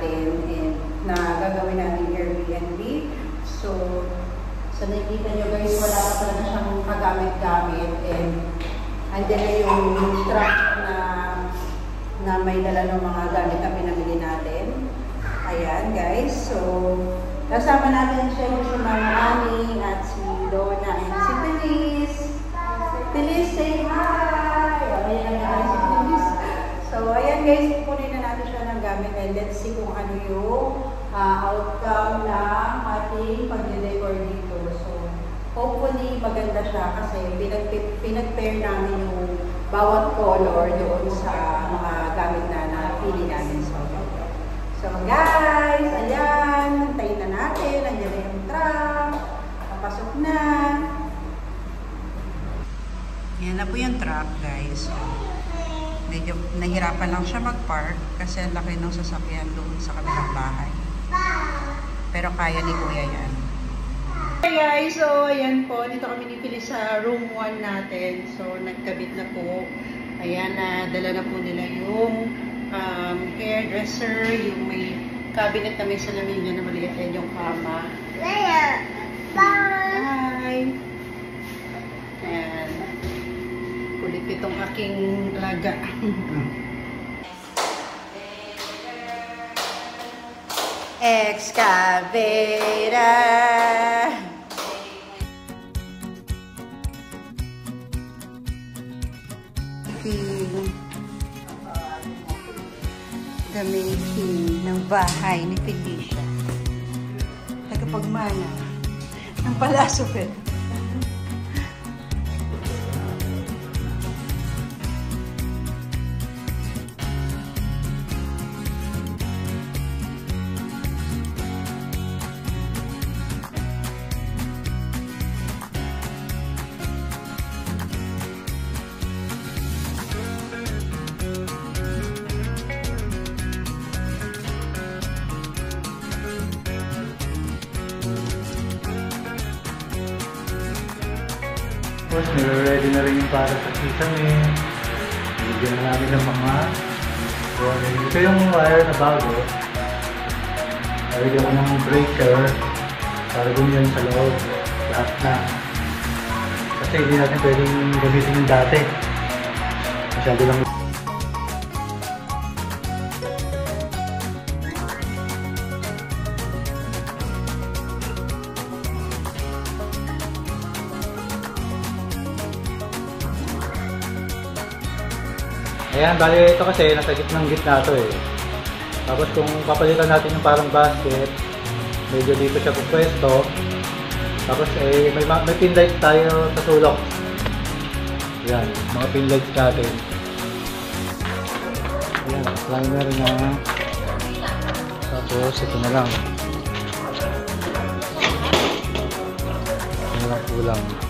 natin and na gagawin natin Airbnb. So, sa nakikita nyo guys, wala pa talaga siyang kagamit-gamit and andyan na yung truck na may dala ng mga gamit na pinamili natin. Ayan guys, so kasama natin siya yung si Mama Annie at si Donna and si Feliz. Feliz, say hi! Ayan na si Feliz. So ayan guys, kukunin na natin siya ng gamit and let's see kung ano yung outcome ng ating pag-decor dito. So hopefully maganda siya kasi pinag-pair namin yung bawat color doon sa mga gamit na napili namin. So guys, ayan, hintayin na natin. Ayan na yung truck. Papasok na. Yan na po yung truck guys. So, medyo nahirapan lang siya mag-park kasi ang laki ng sasakyan doon sa kabilang bahay. Pero kaya ni Kuya yan. Hey guys, so ayan po, dito kami nipili sa room 1 natin. So nagkabit na po. Ayan, dala na po nila yung hairdresser, yung may cabinet na may salamin dyan na maliit yan yung kama. Bye! Ayan. Kulit itong aking laga. Excavator! The making ng bahay ni Felicia. Tagapagmana ng Palasopet. Tapos, nire-ready na rin yung para sa kisame. Bigyan na namin ng mga warning. Ito yung wire na bago. Nalagyan ko ng breaker para gumiyan sa loob. Lahat na. Kasi hindi natin pwedeng gamitin yung dati. Masyado lang. Ayan, bali ito kasi nasa gitna ito eh. Tapos kung papalitan natin yung parang basket, medyo dito siya pupwesto. Tapos may pin lights tayo sa sulok. Ayan, mga pin lights natin. Ayan, primer na. Tapos ito na lang. Ito na lang kulang.